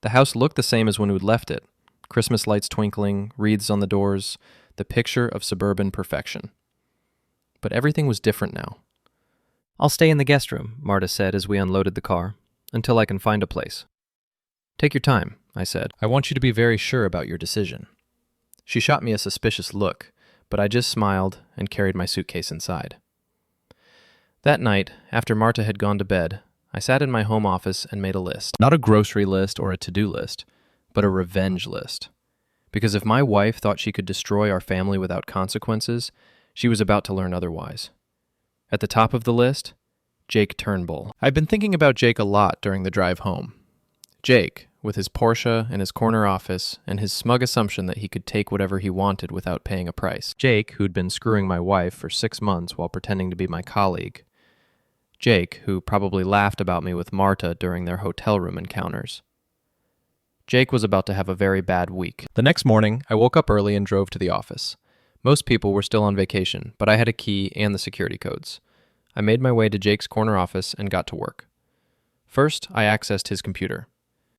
The house looked the same as when we'd left it. Christmas lights twinkling, wreaths on the doors, the picture of suburban perfection. But everything was different now. I'll stay in the guest room, Marta said as we unloaded the car, until I can find a place. Take your time, I said. I want you to be very sure about your decision. She shot me a suspicious look, but I just smiled and carried my suitcase inside. That night, after Marta had gone to bed, I sat in my home office and made a list. Not a grocery list or a to-do list, but a revenge list. Because if my wife thought she could destroy our family without consequences, she was about to learn otherwise. At the top of the list, Jake Turnbull. I'd been thinking about Jake a lot during the drive home. Jake, with his Porsche and his corner office, and his smug assumption that he could take whatever he wanted without paying a price. Jake, who'd been screwing my wife for 6 months while pretending to be my colleague. Jake, who probably laughed about me with Marta during their hotel room encounters. Jake was about to have a very bad week. The next morning, I woke up early and drove to the office. Most people were still on vacation, but I had a key and the security codes. I made my way to Jake's corner office and got to work. First, I accessed his computer.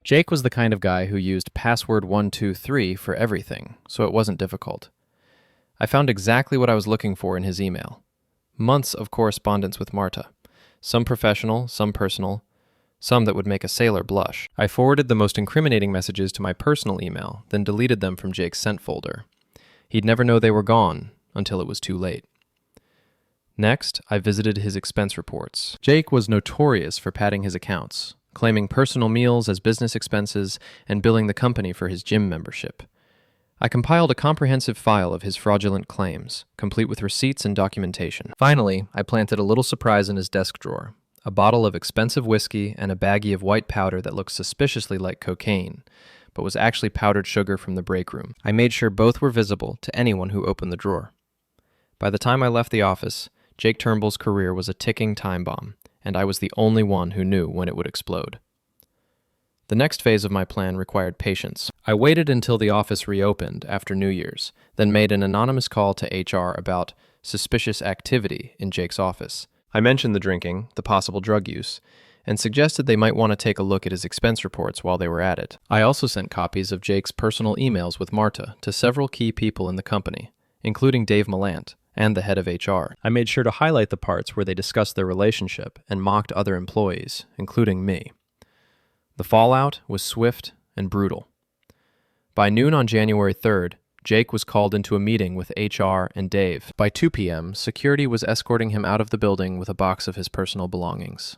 Jake was the kind of guy who used password 123 for everything, so it wasn't difficult. I found exactly what I was looking for in his email. Months of correspondence with Marta. Some professional, some personal, some that would make a sailor blush. I forwarded the most incriminating messages to my personal email, then deleted them from Jake's sent folder. He'd never know they were gone until it was too late. Next, I visited his expense reports. Jake was notorious for padding his accounts, claiming personal meals as business expenses and billing the company for his gym membership. I compiled a comprehensive file of his fraudulent claims, complete with receipts and documentation. Finally, I planted a little surprise in his desk drawer, a bottle of expensive whiskey and a baggie of white powder that looked suspiciously like cocaine, but was actually powdered sugar from the break room. I made sure both were visible to anyone who opened the drawer. By the time I left the office, Jake Turnbull's career was a ticking time bomb, and I was the only one who knew when it would explode. The next phase of my plan required patience. I waited until the office reopened after New Year's, then made an anonymous call to HR about suspicious activity in Jake's office. I mentioned the drinking, the possible drug use, and suggested they might want to take a look at his expense reports while they were at it. I also sent copies of Jake's personal emails with Marta to several key people in the company, including Dave Millant and the head of HR. I made sure to highlight the parts where they discussed their relationship and mocked other employees, including me. The fallout was swift and brutal. By noon on January 3rd, Jake was called into a meeting with HR and Dave. By 2 p.m., security was escorting him out of the building with a box of his personal belongings.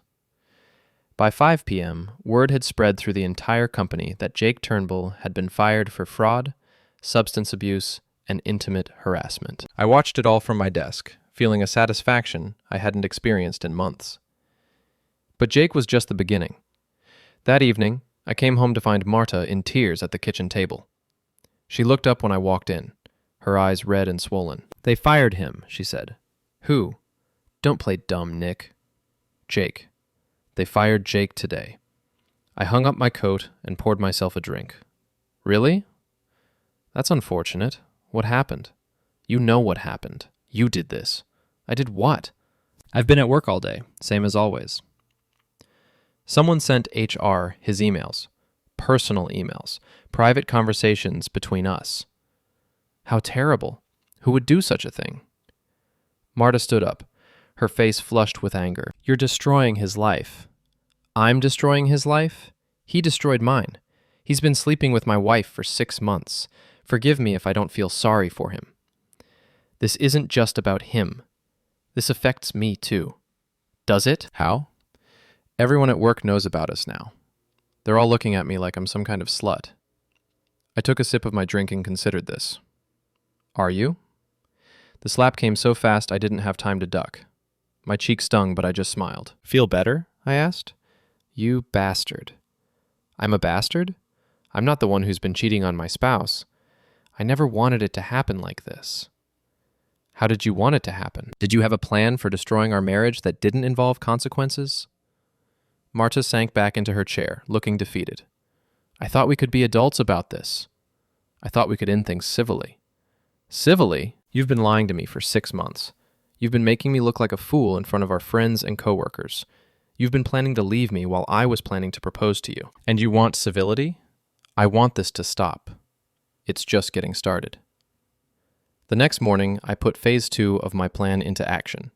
By 5 p.m., word had spread through the entire company that Jake Turnbull had been fired for fraud, substance abuse, and intimate harassment. I watched it all from my desk, feeling a satisfaction I hadn't experienced in months. But Jake was just the beginning. That evening, I came home to find Marta in tears at the kitchen table. She looked up when I walked in, her eyes red and swollen. "They fired him," she said. "Who?" "Don't play dumb, Nick." "Jake. They fired Jake today." I hung up my coat and poured myself a drink. "Really? That's unfortunate. What happened?" "You know what happened. You did this." "I did what?" "I've been at work all day, same as always." Someone sent HR his emails. Personal emails. Private conversations between us. How terrible. Who would do such a thing? Marta stood up, her face flushed with anger. "You're destroying his life." "I'm destroying his life? He destroyed mine. He's been sleeping with my wife for 6 months. Forgive me if I don't feel sorry for him. This isn't just about him. This affects me too." "Does it?" "How?" "Everyone at work knows about us now. They're all looking at me like I'm some kind of slut." I took a sip of my drink and considered this. "Are you?" The slap came so fast I didn't have time to duck. My cheek stung, but I just smiled. "Feel better?" I asked. "You bastard." "I'm a bastard? I'm not the one who's been cheating on my spouse. I never wanted it to happen like this." "How did you want it to happen? Did you have a plan for destroying our marriage that didn't involve consequences?" Marta sank back into her chair, looking defeated. "I thought we could be adults about this. I thought we could end things civilly." "Civilly? You've been lying to me for 6 months. You've been making me look like a fool in front of our friends and coworkers. You've been planning to leave me while I was planning to propose to you. And you want civility? I want this to stop. It's just getting started." The next morning, I put phase 2 of my plan into action.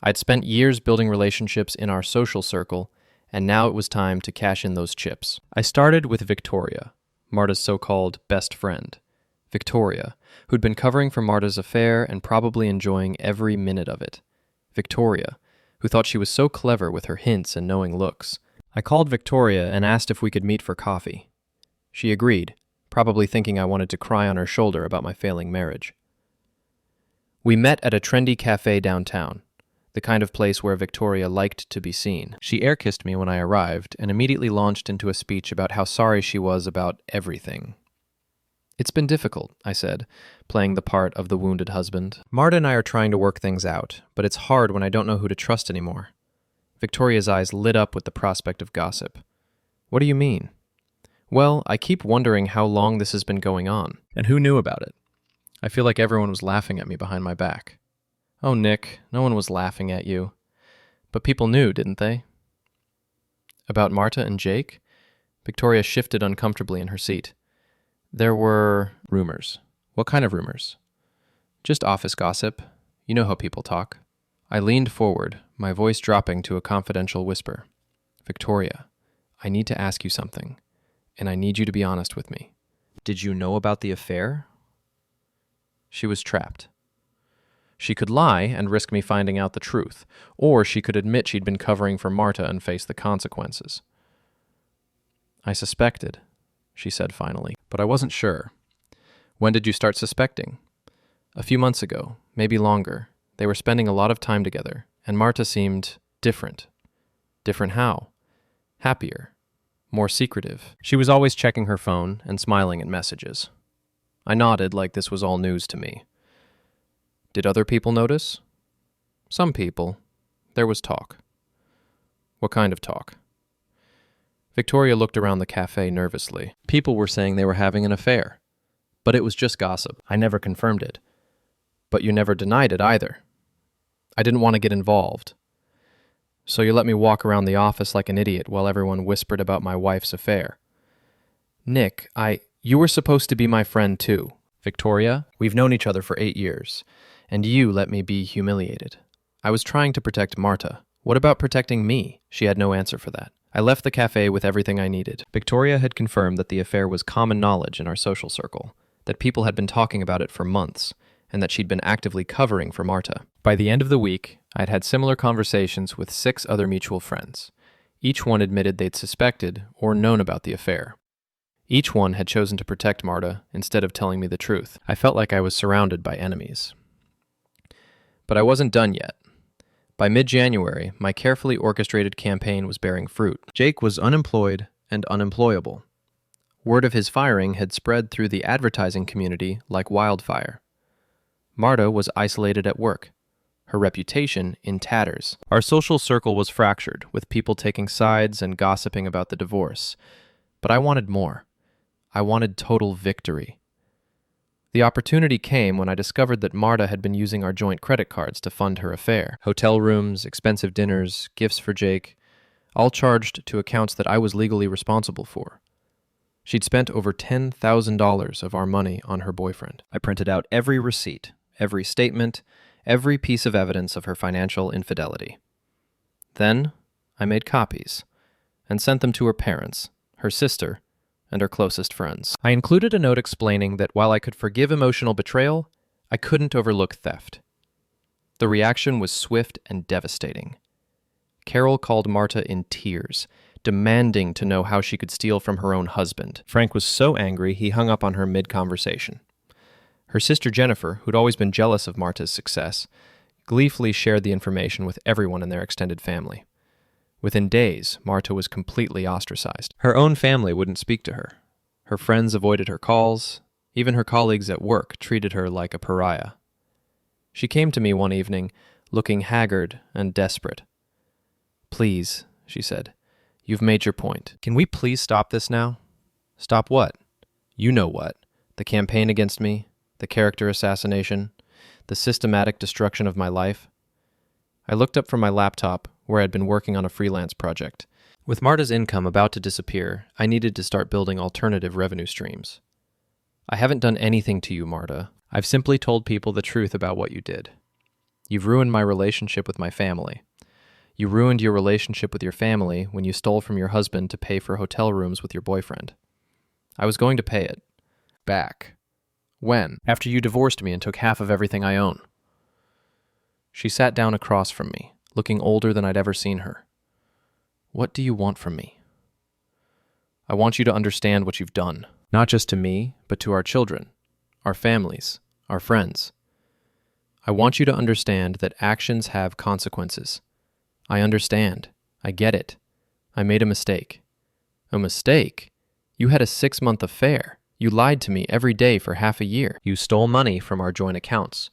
I'd spent years building relationships in our social circle, and now it was time to cash in those chips. I started with Victoria, Marta's so-called best friend. Victoria, who'd been covering for Marta's affair and probably enjoying every minute of it. Victoria, who thought she was so clever with her hints and knowing looks. I called Victoria and asked if we could meet for coffee. She agreed, probably thinking I wanted to cry on her shoulder about my failing marriage. We met at a trendy cafe downtown. the kind of place where Victoria liked to be seen. She air-kissed me when I arrived and immediately launched into a speech about how sorry she was about everything. "It's been difficult," I said, playing the part of the wounded husband. "Marta and I are trying to work things out, but it's hard when I don't know who to trust anymore." Victoria's eyes lit up with the prospect of gossip. "What do you mean?" "Well, I keep wondering how long this has been going on, and who knew about it. I feel like everyone was laughing at me behind my back." "Oh, Nick, no one was laughing at you. But people knew, didn't they?" "About Marta and Jake?" Victoria shifted uncomfortably in her seat. "There were rumors." "What kind of rumors?" "Just office gossip. You know how people talk." I leaned forward, my voice dropping to a confidential whisper. "Victoria, I need to ask you something, and I need you to be honest with me. Did you know about the affair?" She was trapped. She could lie and risk me finding out the truth, or she could admit she'd been covering for Marta and face the consequences. "I suspected," she said finally, "but I wasn't sure." "When did you start suspecting?" "A few months ago, maybe longer. They were spending a lot of time together, and Marta seemed different." "Different how?" "Happier. More secretive. She was always checking her phone and smiling at messages." I nodded like this was all news to me. "Did other people notice?" "Some people. There was talk." "What kind of talk?" Victoria looked around the cafe nervously. "People were saying they were having an affair. But it was just gossip. I never confirmed it. But you never denied it either." "I didn't want to get involved. So you let me walk around the office like an idiot while everyone whispered about my wife's affair." "Nick, you were supposed to be my friend too. Victoria, we've known each other for 8 years, and you let me be humiliated. I was trying to protect Marta. What about protecting me?" She had no answer for that. I left the cafe with everything I needed. Victoria had confirmed that the affair was common knowledge in our social circle, that people had been talking about it for months, and that she'd been actively covering for Marta. By the end of the week, I'd had similar conversations with 6 other mutual friends. Each one admitted they'd suspected or known about the affair. Each one had chosen to protect Marta instead of telling me the truth. I felt like I was surrounded by enemies. But I wasn't done yet. By mid-January, my carefully orchestrated campaign was bearing fruit. Jake was unemployed and unemployable. Word of his firing had spread through the advertising community like wildfire. Marta was isolated at work, her reputation in tatters. Our social circle was fractured, with people taking sides and gossiping about the divorce. But I wanted more. I wanted total victory. The opportunity came when I discovered that Marta had been using our joint credit cards to fund her affair. Hotel rooms, expensive dinners, gifts for Jake, all charged to accounts that I was legally responsible for. She'd spent over $10,000 of our money on her boyfriend. I printed out every receipt, every statement, every piece of evidence of her financial infidelity. Then I made copies and sent them to her parents, her sister, and her closest friends. I included a note explaining that while I could forgive emotional betrayal, I couldn't overlook theft. The reaction was swift and devastating. Carol called Marta in tears, demanding to know how she could steal from her own husband. Frank was so angry he hung up on her mid-conversation. Her sister Jennifer, who'd always been jealous of Marta's success, gleefully shared the information with everyone in their extended family. Within days, Marta was completely ostracized. Her own family wouldn't speak to her. Her friends avoided her calls. Even her colleagues at work treated her like a pariah. She came to me one evening, looking haggard and desperate. "Please," she said, "you've made your point. Can we please stop this now?" "Stop what?" "You know what. The campaign against me, the character assassination, the systematic destruction of my life." I looked up from my laptop, where I'd been working on a freelance project. With Marta's income about to disappear, I needed to start building alternative revenue streams. "I haven't done anything to you, Marta. I've simply told people the truth about what you did. You've ruined my relationship with my family. You ruined your relationship with your family when you stole from your husband to pay for hotel rooms with your boyfriend. I was going to pay it back. When? After you divorced me and took half of everything I own." She sat down across from me, looking older than I'd ever seen her. "What do you want from me?" "I want you to understand what you've done, not just to me, but to our children, our families, our friends. I want you to understand that actions have consequences. I understand. I get it. I made a mistake. A mistake? You had a 6-month affair. You lied to me every day for half a year. You stole money from our joint accounts.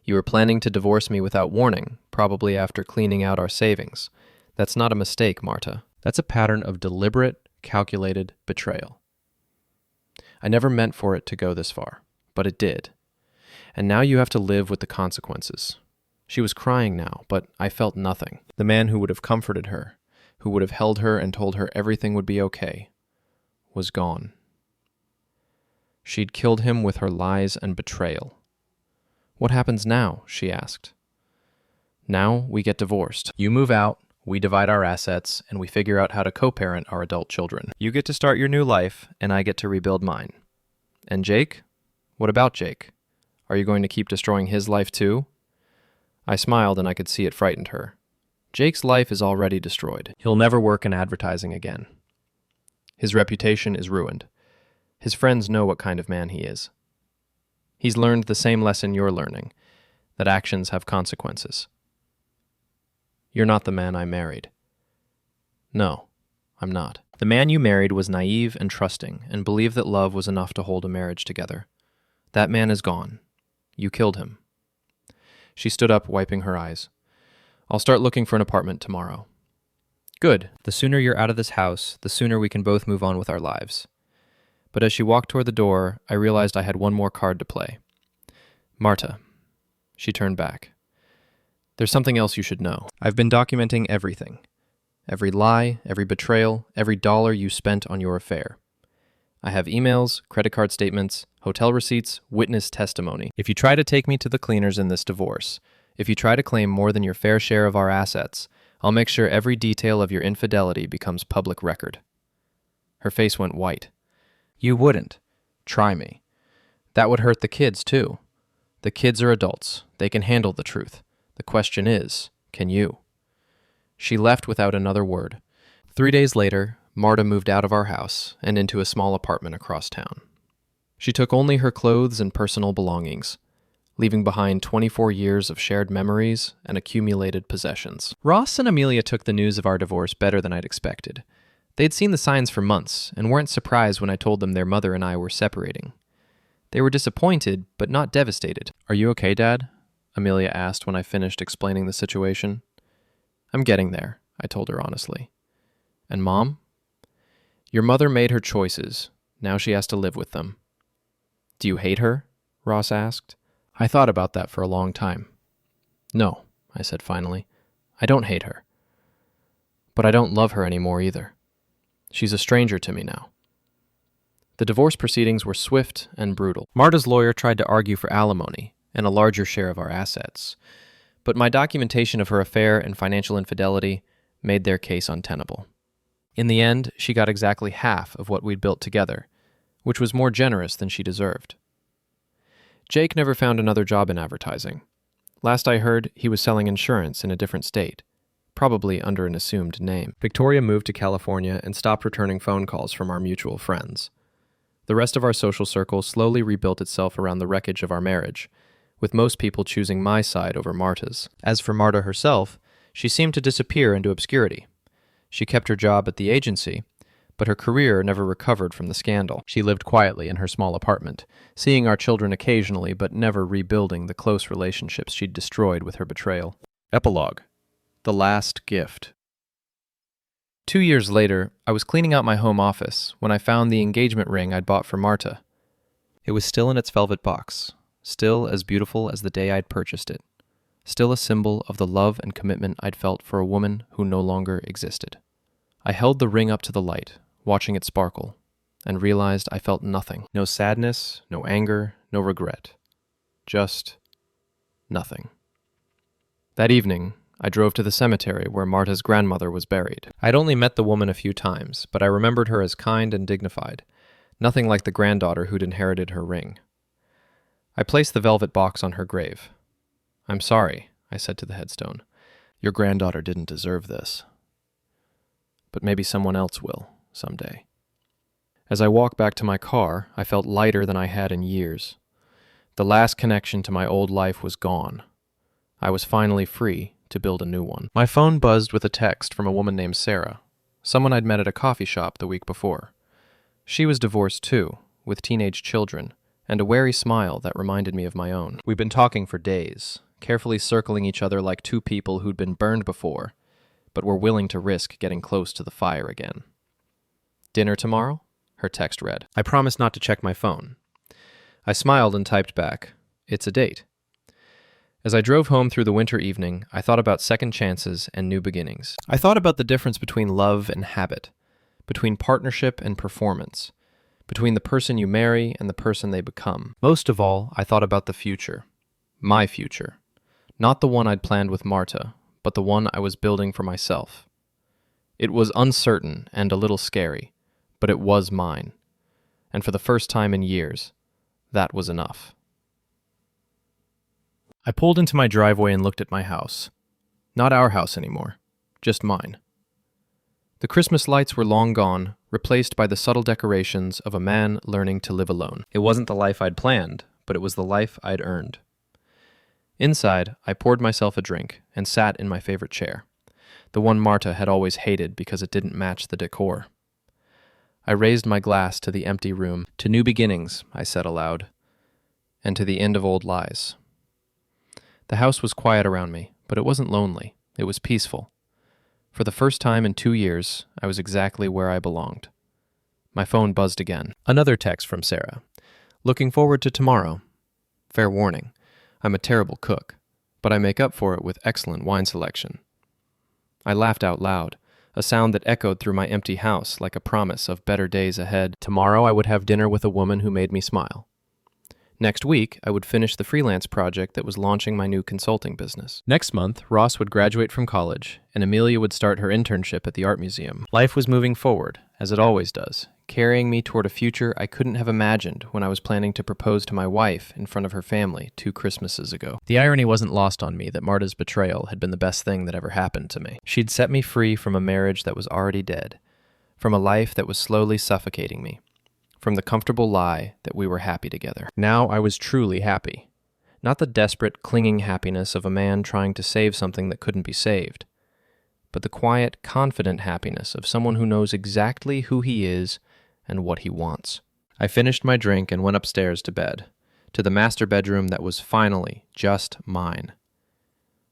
You were planning to divorce me without warning, probably after cleaning out our savings. That's not a mistake, Marta. That's a pattern of deliberate, calculated betrayal. I never meant for it to go this far, but it did. And now you have to live with the consequences. She was crying now, but I felt nothing. The man who would have comforted her, who would have held her and told her everything would be okay, was gone. She'd killed him with her lies and betrayal. What happens now? She asked. Now we get divorced. You move out, we divide our assets, and we figure out how to co-parent our adult children. You get to start your new life, and I get to rebuild mine. And Jake? What about Jake? Are you going to keep destroying his life too? I smiled and I could see it frightened her. Jake's life is already destroyed. He'll never work in advertising again. His reputation is ruined. His friends know what kind of man he is. He's learned the same lesson you're learning, that actions have consequences. You're not the man I married. No, I'm not. The man you married was naive and trusting and believed that love was enough to hold a marriage together. That man is gone. You killed him. She stood up, wiping her eyes. I'll start looking for an apartment tomorrow. Good. The sooner you're out of this house, the sooner we can both move on with our lives. But as she walked toward the door, I realized I had one more card to play. Marta. She turned back. There's something else you should know. I've been documenting everything. Every lie, every betrayal, every dollar you spent on your affair. I have emails, credit card statements, hotel receipts, witness testimony. If you try to take me to the cleaners in this divorce, if you try to claim more than your fair share of our assets, I'll make sure every detail of your infidelity becomes public record. Her face went white. You wouldn't. Try me. That would hurt the kids, too. The kids are adults. They can handle the truth. The question is, can you? She left without another word. 3 days later, Marta moved out of our house and into a small apartment across town. She took only her clothes and personal belongings, leaving behind 24 years of shared memories and accumulated possessions. Ross and Amelia took the news of our divorce better than I'd expected. They'd seen the signs for months and weren't surprised when I told them their mother and I were separating. They were disappointed, but not devastated. Are you okay, Dad? Amelia asked when I finished explaining the situation. I'm getting there, I told her honestly. And Mom? Your mother made her choices. Now she has to live with them. Do you hate her? Ross asked. I thought about that for a long time. No, I said finally. I don't hate her. But I don't love her anymore either. She's a stranger to me now. The divorce proceedings were swift and brutal. Marta's lawyer tried to argue for alimony and a larger share of our assets, but my documentation of her affair and financial infidelity made their case untenable. In the end, she got exactly half of what we'd built together, which was more generous than she deserved. Jake never found another job in advertising. Last I heard, he was selling insurance in a different state, probably under an assumed name. Victoria moved to California and stopped returning phone calls from our mutual friends. The rest of our social circle slowly rebuilt itself around the wreckage of our marriage, with most people choosing my side over Marta's. As for Marta herself, she seemed to disappear into obscurity. She kept her job at the agency, but her career never recovered from the scandal. She lived quietly in her small apartment, seeing our children occasionally but never rebuilding the close relationships she'd destroyed with her betrayal. Epilogue. The Last Gift. 2 years later, I was cleaning out my home office when I found the engagement ring I'd bought for Marta. It was still in its velvet box, still as beautiful as the day I'd purchased it, still a symbol of the love and commitment I'd felt for a woman who no longer existed. I held the ring up to the light, watching it sparkle, and realized I felt nothing. No sadness, no anger, no regret. Just nothing. That evening, I drove to the cemetery where Marta's grandmother was buried. I'd only met the woman a few times, but I remembered her as kind and dignified, nothing like the granddaughter who'd inherited her ring. I placed the velvet box on her grave. I'm sorry, I said to the headstone. Your granddaughter didn't deserve this. But maybe someone else will, someday. As I walked back to my car, I felt lighter than I had in years. The last connection to my old life was gone, I was finally free to build a new one. My phone buzzed with a text from a woman named Sarah, someone I'd met at a coffee shop the week before. She was divorced too, with teenage children, and a wary smile that reminded me of my own. We'd been talking for days, carefully circling each other like two people who'd been burned before, but were willing to risk getting close to the fire again. "Dinner tomorrow?" her text read. I promised not to check my phone. I smiled and typed back, "It's a date." As I drove home through the winter evening, I thought about second chances and new beginnings. I thought about the difference between love and habit, between partnership and performance, between the person you marry and the person they become. Most of all, I thought about the future. My future. Not the one I'd planned with Marta, but the one I was building for myself. It was uncertain and a little scary, but it was mine. And for the first time in years, that was enough. I pulled into my driveway and looked at my house. Not our house anymore, just mine. The Christmas lights were long gone, replaced by the subtle decorations of a man learning to live alone. It wasn't the life I'd planned, but it was the life I'd earned. Inside, I poured myself a drink and sat in my favorite chair, the one Marta had always hated because it didn't match the decor. I raised my glass to the empty room. "To new beginnings," I said aloud, "and to the end of old lies." The house was quiet around me, but it wasn't lonely. It was peaceful. For the first time in 2 years, I was exactly where I belonged. My phone buzzed again. Another text from Sarah. "Looking forward to tomorrow. Fair warning, I'm a terrible cook, but I make up for it with excellent wine selection." I laughed out loud, a sound that echoed through my empty house like a promise of better days ahead. Tomorrow I would have dinner with a woman who made me smile. Next week, I would finish the freelance project that was launching my new consulting business. Next month, Ross would graduate from college, and Amelia would start her internship at the art museum. Life was moving forward, as it always does, carrying me toward a future I couldn't have imagined when I was planning to propose to my wife in front of her family 2 Christmases ago. The irony wasn't lost on me that Marta's betrayal had been the best thing that ever happened to me. She'd set me free from a marriage that was already dead, from a life that was slowly suffocating me, from the comfortable lie that we were happy together. Now I was truly happy. Not the desperate, clinging happiness of a man trying to save something that couldn't be saved, but the quiet, confident happiness of someone who knows exactly who he is and what he wants. I finished my drink and went upstairs to bed, to the master bedroom that was finally just mine.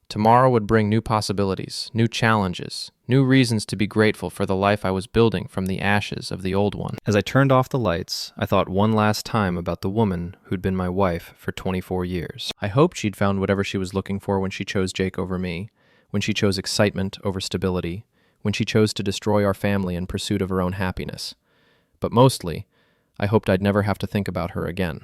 Tomorrow would bring new possibilities, new challenges, new reasons to be grateful for the life I was building from the ashes of the old one. As I turned off the lights, I thought one last time about the woman who'd been my wife for 24 years. I hoped she'd found whatever she was looking for when she chose Jake over me, when she chose excitement over stability, when she chose to destroy our family in pursuit of her own happiness. But mostly, I hoped I'd never have to think about her again.